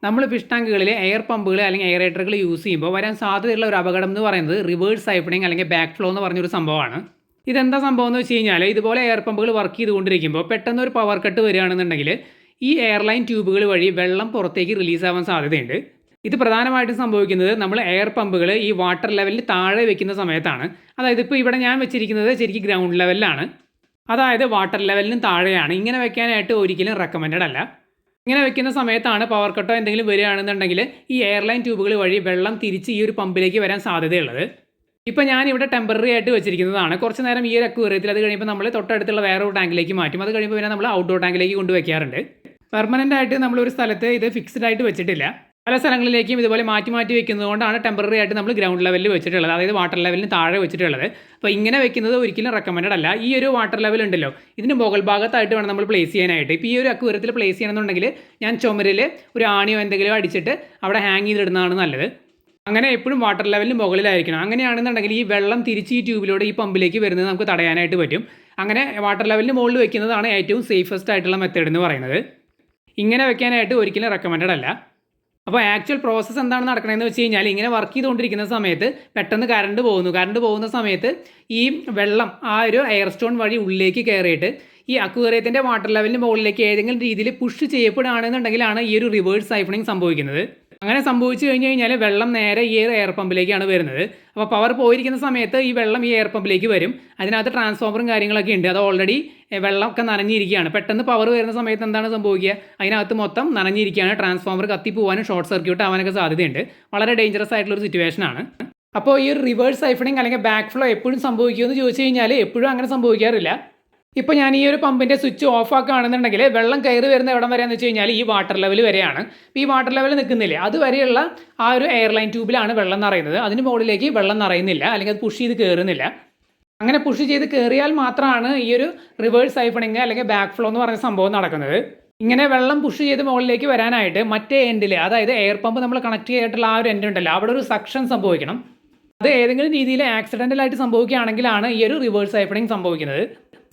നമ്മൾ fish ടാങ്കുകളിൽ air പമ്പുകൾ അല്ലെങ്കിൽ എയറേറ്ററുകൾ യൂസ് ചെയ്യുമ്പോൾ വരാൻ സാധ്യതയുള്ള ഒരു അപകടം എന്ന് പറയുന്നത് റിവേഴ്സ് സൈഫണിങ് അല്ലെങ്കിൽ ബാക്ക് ഫ്ലോ എന്ന് പറഞ്ഞൊരു സംഭവമാണ്. ഇതെന്താ സംഭവം എന്ന് വെച്ച് കഴിഞ്ഞാൽ ഇതുപോലെ എയർ പമ്പുകൾ വർക്ക് ചെയ്തുകൊണ്ടിരിക്കുമ്പോൾ പെട്ടെന്ന് ഒരു പവർ കട്ട് വരികയാണെന്നുണ്ടെങ്കിൽ ഈ എയർലൈൻ ട്യൂബുകൾ വഴി വെള്ളം പുറത്തേക്ക് റിലീസ് ആവാൻ സാധ്യതയുണ്ട്. ഇത് പ്രധാനമായിട്ടും സംഭവിക്കുന്നത് നമ്മൾ എയർ പമ്പുകൾ ഈ വാട്ടർ ലെവലിൽ താഴെ വെക്കുന്ന സമയത്താണ്. അതായത് ഇപ്പോൾ ഇവിടെ ഞാൻ വെച്ചിരിക്കുന്നത് ശരിക്കും ഗ്രൗണ്ട് ലെവലിലാണ്, അതായത് വാട്ടർ ലെവലിനും താഴെയാണ്. ഇങ്ങനെ വെക്കാനായിട്ട് ഒരിക്കലും റെക്കമെൻഡഡ് അല്ല. ഇങ്ങനെ വെക്കുന്ന സമയത്താണ് പവർ കട്ടോ എന്തെങ്കിലും വരികയാണെന്നുണ്ടെങ്കിൽ ഈ എയർലൈൻ ട്യൂബുകൾ വഴി വെള്ളം തിരിച്ച് ഈ ഒരു പമ്പിലേക്ക് വരാൻ സാധ്യതയുള്ളത്. ഇപ്പോൾ ഞാനിവിടെ ടെമ്പററി ആയിട്ട് വെച്ചിരിക്കുന്നതാണ്. കുറച്ച് നേരം ഈ ഒരു അക്വേറിയത്തിൽ, അത് കഴിയുമ്പോൾ നമ്മൾ തൊട്ടടുത്തുള്ള വേറൊരു ടാങ്കിലേക്ക് മാറ്റും. അത് കഴിയുമ്പോൾ പിന്നെ നമ്മൾ ഔട്ട്ഡോർ ടാങ്കിലേക്ക് കൊണ്ടുവയ്ക്കാറുണ്ട്. പെർമനൻ്റ് ആയിട്ട് നമ്മളൊരു സ്ഥലത്ത് ഇത് ഫിക്സ്ഡ് ആയിട്ട് വെച്ചിട്ടില്ല. പല സ്ഥലങ്ങളിലേക്കും ഇതുപോലെ മാറ്റി മാറ്റി വെക്കുന്നതുകൊണ്ടാണ് ടെമ്പററി ആയിട്ട് നമ്മൾ ഗ്രൗണ്ട് ലെവലിൽ വെച്ചിട്ടുള്ളത്, അതായത് വാട്ടർ ലെവലിന് താഴെ വെച്ചിട്ടുള്ളത്. അപ്പോൾ ഇങ്ങനെ വെക്കുന്നത് ഒരിക്കലും റെക്കമെൻഡഡ് അല്ല. ഈ ഒരു വാട്ടർ ലെവൽ ഉണ്ടല്ലോ, ഇതിന് മുകൾ ഭാഗത്തായിട്ട് വേണം നമ്മൾ പ്ലേസ് ചെയ്യാനായിട്ട്. ഇപ്പോൾ ഈ ഒരു അക്വേറിയത്തിൽ പ്ലേസ് ചെയ്യണമെന്നുണ്ടെങ്കിൽ ഞാൻ ചുമരിൽ ഒരു ആണിയോ എന്തെങ്കിലും അടിച്ചിട്ട് അവിടെ ഹാങ് ചെയ്തിടുന്നതാണ് നല്ലത്. അങ്ങനെ എപ്പോഴും വാട്ടർ ലെവലിന് മുകളിലായിരിക്കണം. അങ്ങനെയാണെന്നുണ്ടെങ്കിൽ ഈ വെള്ളം തിരിച്ച് ഈ ട്യൂബിലൂടെ ഈ പമ്പിലേക്ക് വരുന്നത് നമുക്ക് തടയാനായിട്ട് പറ്റും. അങ്ങനെ വാട്ടർ ലെവലിന് മുകളിൽ വെക്കുന്നതാണ് ഏറ്റവും സേഫസ്റ്റ് ആയിട്ടുള്ള മെത്തേഡ് എന്ന് പറയുന്നത്. ഇങ്ങനെ വെക്കാനായിട്ട് ഒരിക്കലും റെക്കമെൻഡഡ് അല്ല. അപ്പോൾ ആക്ച്വൽ പ്രോസസ്സ് എന്താണ് നടക്കണമെന്ന് വെച്ച് കഴിഞ്ഞാൽ, ഇങ്ങനെ വർക്ക് ചെയ്തുകൊണ്ടിരിക്കുന്ന സമയത്ത് പെട്ടെന്ന് കറണ്ട് പോകുന്ന സമയത്ത് ഈ വെള്ളം ആ ഒരു എയർ സ്റ്റോൺ വഴി ഉള്ളിലേക്ക് കയറിയിട്ട് ഈ അക്വേറിയത്തിൻ്റെ വാട്ടർ ലെവലിന് മുകളിലേക്ക് ഏതെങ്കിലും രീതിയിൽ പുഷ് ചെയ്യപ്പെടുകയാണെന്നുണ്ടെങ്കിലാണ് ഈ ഒരു റിവേഴ്സ് സൈഫണിങ് സംഭവിക്കുന്നത്. അങ്ങനെ സംഭവിച്ചു കഴിഞ്ഞാൽ വെള്ളം നേരെ ഈ എയർ പമ്പിലേക്കാണ് വരുന്നത്. അപ്പോൾ പവർ പോയിരിക്കുന്ന സമയത്ത് ഈ വെള്ളം ഈ എയർ പമ്പിലേക്ക് വരും. അതിനകത്ത് ട്രാൻസ്ഫോമറും കാര്യങ്ങളൊക്കെ ഉണ്ട്. അത് ഓൾറെഡി വെള്ളമൊക്കെ നനഞ്ഞിരിക്കുകയാണ്. പെട്ടെന്ന് പവർ വരുന്ന സമയത്ത് എന്താണ് സംഭവിക്കുക, അതിനകത്ത് മൊത്തം നനഞ്ഞിരിക്കുകയാണ്. ട്രാൻസ്ഫോമർ കത്തിപ്പോവാനും ഷോർട്ട് സർക്യൂട്ട് ആവാനൊക്കെ സാധ്യതയുണ്ട്. വളരെ ഡേഞ്ചറസ് ആയിട്ടുള്ളൊരു സിറ്റുവേഷനാണ്. അപ്പോൾ ഈ ഒരു റിവേഴ്സ് സൈഫണിങ് അല്ലെങ്കിൽ ബാക്ക് ഫ്ലോ എപ്പോഴും സംഭവിക്കുമെന്ന് ചോദിച്ചു കഴിഞ്ഞാൽ എപ്പോഴും അങ്ങനെ സംഭവിക്കാറില്ല. ഇപ്പോൾ ഞാൻ ഈ ഒരു പമ്പിൻ്റെ സ്വിച്ച് ഓഫ് ആക്കുകയാണെന്നുണ്ടെങ്കിൽ വെള്ളം കയറി വരുന്ന എവിടം വരെയെന്ന് വെച്ച് കഴിഞ്ഞാൽ ഈ വാട്ടർ ലെവൽ വരെയാണ്. ഇപ്പോൾ ഈ വാട്ടർ ലെവൽ നിൽക്കുന്നില്ലേ, അതുവരെയുള്ള ആ ഒരു എയർലൈൻ ട്യൂബിലാണ് വെള്ളം നിറയുന്നത്. അതിന് മുകളിലേക്ക് വെള്ളം നിറയുന്നില്ല, അല്ലെങ്കിൽ അത് പുഷ് ചെയ്ത് കയറുന്നില്ല. അങ്ങനെ പുഷ് ചെയ്ത് കയറിയാൽ മാത്രമാണ് ഈ ഒരു റിവേഴ്സ് സൈഫണിങ് അല്ലെങ്കിൽ ബാക്ക് ഫ്ലോ എന്ന് പറയുന്ന സംഭവം നടക്കുന്നത്. ഇങ്ങനെ വെള്ളം പുഷ് ചെയ്ത് മുകളിലേക്ക് വരാനായിട്ട് മറ്റേ എൻഡിൽ, അതായത് എയർ പമ്പ് നമ്മൾ കണക്ട് ചെയ്തിട്ടുള്ള ആ ഒരു എൻഡ് ഉണ്ടല്ലോ, അവിടെ ഒരു സക്ഷൻ സംഭവിക്കണം. അത് ഏതെങ്കിലും രീതിയിൽ ആക്സിഡൻ്റലായിട്ട് സംഭവിക്കുകയാണെങ്കിലാണ് ഈ ഒരു റിവേഴ്സ് സൈഫണിങ് സംഭവിക്കുന്നത്.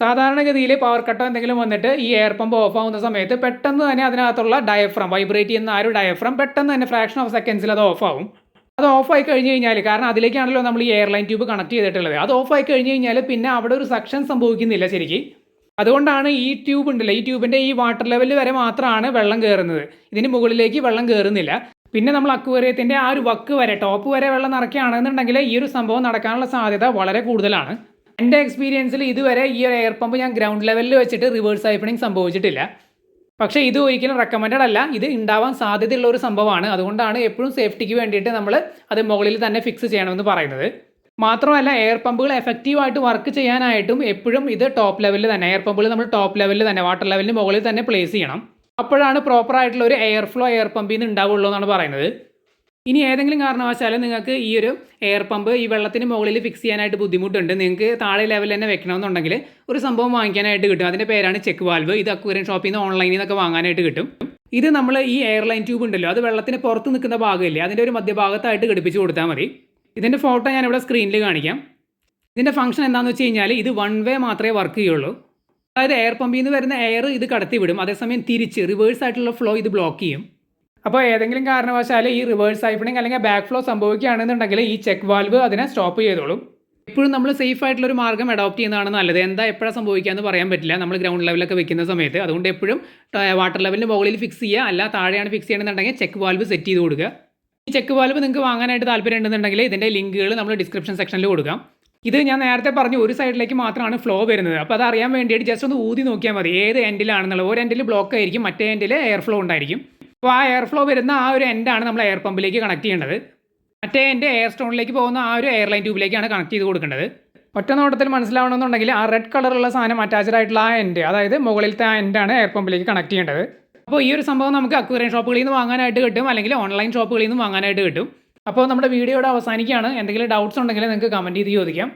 സാധാരണഗതിയിൽ പവർ കട്ടോ എന്തെങ്കിലും വന്നിട്ട് ഈ എയർ പമ്പ് ഓഫ് ആവുന്ന സമയത്ത് പെട്ടെന്ന് തന്നെ അതിനകത്തുള്ള ഡയഫ്രം, വൈബ്രേറ്റ് ചെയ്യുന്ന ആ ഒരു ഡയഫ്രം പെട്ടെന്ന് തന്നെ ഫ്രാക്ഷൻ ഓഫ് സെക്കൻഡ്സിൽ അത് ഓഫ് ആവും. അത് ഓഫായി കഴിഞ്ഞ് കഴിഞ്ഞാൽ, കാരണം അതിലേക്കാണല്ലോ നമ്മൾ ഈ എയർലൈൻ ട്യൂബ് കണക്ട് ചെയ്തിട്ടുള്ളത്, അത് ഓഫായി കഴിഞ്ഞ് കഴിഞ്ഞാൽ പിന്നെ അവിടെ ഒരു സക്ഷൻ സംഭവിക്കുന്നില്ല ശരിക്കും. അതുകൊണ്ടാണ് ഈ ട്യൂബ് ഉണ്ടല്ലോ, ഈ ട്യൂബിൻ്റെ ഈ വാട്ടർ ലെവൽ വരെ മാത്രമാണ് വെള്ളം കയറുന്നത്. ഇതിന് മുകളിലേക്ക് വെള്ളം കയറുന്നില്ല. പിന്നെ നമ്മൾ അക്വേറിയത്തിൻ്റെ ആ ഒരു വക്ക് വരെ, ടോപ്പ് വരെ വെള്ളം നിറയ്ക്കുകയാണെന്നുണ്ടെങ്കിൽ ഈ ഒരു സംഭവം നടക്കാനുള്ള സാധ്യത വളരെ കൂടുതലാണ്. എൻ്റെ എക്സ്പീരിയൻസിൽ ഇതുവരെ ഈ ഒരു എയർ പമ്പ് ഞാൻ ഗ്രൗണ്ട് ലെവലിൽ വെച്ചിട്ട് റിവേഴ്സ് സൈഫണിങ് സംഭവിച്ചിട്ടില്ല. പക്ഷേ ഇത് ഒരിക്കലും റെക്കമെൻഡഡ് അല്ല. ഇത് ഉണ്ടാവാൻ സാധ്യതയുള്ള ഒരു സംഭവമാണ്. അതുകൊണ്ടാണ് എപ്പോഴും സേഫ്റ്റിക്ക് വേണ്ടിയിട്ട് നമ്മൾ അത് മുകളിൽ തന്നെ ഫിക്സ് ചെയ്യണമെന്ന് പറയുന്നത്. മാത്രമല്ല എയർ പമ്പുകൾ എഫക്റ്റീവായിട്ട് വർക്ക് ചെയ്യാനായിട്ടും എപ്പോഴും ഇത് ടോപ്പ് ലെവലിൽ തന്നെ, എയർ പമ്പുകൾ നമ്മൾ ടോപ്പ് ലെവലിൽ തന്നെ, വാട്ടർ ലെവലിന് മുകളിൽ തന്നെ പ്ലേസ് ചെയ്യണം. അപ്പോഴാണ് പ്രോപ്പറായിട്ടുള്ള ഒരു എയർ ഫ്ലോ എയർ പമ്പിൽ നിന്ന് ഉണ്ടാവുള്ളൂ എന്നാണ് പറയുന്നത്. ഇനി ഏതെങ്കിലും കാരണവശാൽ നിങ്ങൾക്ക് ഈ ഒരു എയർ പമ്പ് ഈ വെള്ളത്തിന് മുകളിൽ ഫിക്സ് ചെയ്യാനായിട്ട് ബുദ്ധിമുട്ടുണ്ട്, നിങ്ങൾക്ക് താഴെ ലെവലിൽ തന്നെ വെക്കണമെന്നുണ്ടെങ്കിൽ ഒരു സംഭവം വാങ്ങിക്കാനായിട്ട് കിട്ടും. അതിൻ്റെ പേരാണ് ചെക്ക് വാൽവ്. ഇത് അക്വേറിയം ഷോപ്പിൽ നിന്ന് ഓൺലൈനിൽ നിന്നൊക്കെ വാങ്ങാനായിട്ട് കിട്ടും. ഇത് നമ്മൾ ഈ എയർലൈൻ ട്യൂബ് ഉണ്ടല്ലോ, അത് വെള്ളത്തിന് പുറത്ത് നിൽക്കുന്ന ഭാഗമില്ലേ, അതിൻ്റെ ഒരു മധ്യഭാഗത്തായിട്ട് ഘടിപ്പിച്ച് കൊടുത്താൽ മതി. ഇതിൻ്റെ ഫോട്ടോ ഞാനിവിടെ സ്ക്രീനിൽ കാണിക്കാം. ഇതിൻ്റെ ഫംഗ്ഷൻ എന്താണെന്ന് വെച്ച് കഴിഞ്ഞാൽ ഇത് വൺ വേ മാത്രമേ വർക്ക് ചെയ്യുള്ളൂ. അതായത് എയർ പമ്പിൽ നിന്ന് വരുന്ന എയർ ഇത് കടത്തി വിടും, അതേസമയം തിരിച്ച് റിവേഴ്സ് ആയിട്ടുള്ള ഫ്ലോ ഇത് ബ്ലോക്ക് ചെയ്യും. അപ്പോൾ ഏതെങ്കിലും കാരണവശാൽ ഈ റിവേഴ്സ് സൈഫണിങ് അല്ലെങ്കിൽ ബാക്ക് ഫ്ലോ സംഭവിക്കുകയാണെന്നുണ്ടെങ്കിൽ ഈ ചെക്ക് വാൽവ് അതിനെ സ്റ്റോപ്പ് ചെയ്തോളും. ഇപ്പോഴും നമ്മൾ സേഫ് ആയിട്ടുള്ളൊരു മാർഗ്ഗം അഡോപ്റ്റ് ചെയ്യുന്നതാണ് നല്ലത്. എന്താ എപ്പോഴാണ് സംഭവിക്കാമെന്ന് പറയാൻ പറ്റില്ല നമ്മൾ ഗ്രൗണ്ട് ലെവലൊക്കെ വെക്കുന്ന സമയത്ത്. അതുകൊണ്ട് എപ്പോഴും വാട്ടർ ലെവലിന് മുകളിൽ ഫിക്സ് ചെയ്യുക, അല്ല താഴെയാണ് ഫിക്സ് ചെയ്യണമെന്നുണ്ടെങ്കിൽ ചെക്ക് വാൽവ് സെറ്റ് ചെയ്ത് കൊടുക്കുക. ഈ ചെക്ക് വാൽവ് നിങ്ങൾക്ക് വാങ്ങാനായിട്ട് താല്പര്യം ഉണ്ടെന്നുണ്ടെങ്കിൽ ഇതിൻ്റെ ലിങ്കുകൾ നമ്മൾ ഡിസ്ക്രിപ്ഷൻ സെക്ഷനിൽ കൊടുക്കാം. ഇത് ഞാൻ നേരത്തെ പറഞ്ഞു ഒരു സൈഡിലേക്ക് മാത്രമാണ് ഫ്ലോ വരുന്നത്. അപ്പോൾ അത് അറിയാൻ വേണ്ടിയിട്ട് ജസ്റ്റ് ഒന്ന് ഊതി നോക്കിയാൽ മതി ഏത് എൻഡിലാണെന്നുള്ളത്. ഒരു എൻഡിൽ ബ്ലോക്ക് ആയിരിക്കും, മറ്റേ എൻഡിൽ എയർ ഫ്ലോ ഉണ്ടായിരിക്കും. അപ്പോൾ ആ എയർ ഫ്ലോ വരുന്ന ആ ഒരു എൻഡാണ് നമ്മൾ എയർ പമ്പിലേക്ക് കണക്ട് ചെയ്യേണ്ടത്. മറ്റേ എൻ്റെ എയർ സ്റ്റോണിലേക്ക് പോകുന്ന ആ ഒരു എയർലൈൻ ട്യൂബിലേക്കാണ് കണക്ട് ചെയ്ത് കൊടുക്കേണ്ടത്. ഒറ്റ നോട്ടത്തിൽ മനസ്സിലാവണമെന്നുണ്ടെങ്കിൽ ആ റെഡ് കളറുള്ള സാധനം അറ്റാച്ച്ഡ് ആയിട്ടുള്ള ആ എൻഡ്, അതായത് മുകളിലത്തെ ആ എൻഡാണ് എയർ പമ്പിലേക്ക് കണക്ട് ചെയ്യേണ്ടത്. അപ്പോൾ ഈ ഒരു സംഭവം നമുക്ക് അക്വേറിയം ഷോപ്പുകളിൽ നിന്ന് വാങ്ങാനായിട്ട് കിട്ടും, അല്ലെങ്കിൽ ഓൺലൈൻ ഷോപ്പുകളിൽ നിന്ന് വാങ്ങാനായിട്ട് കിട്ടും. അപ്പോൾ നമ്മുടെ വീഡിയോയുടെ അവസാനിക്കുകയാണ്. എന്തെങ്കിലും ഡൗട്ട്സ് ഉണ്ടെങ്കിൽ നിങ്ങൾക്ക് കമൻറ്റ് ചെയ്ത് ചോദിക്കാം.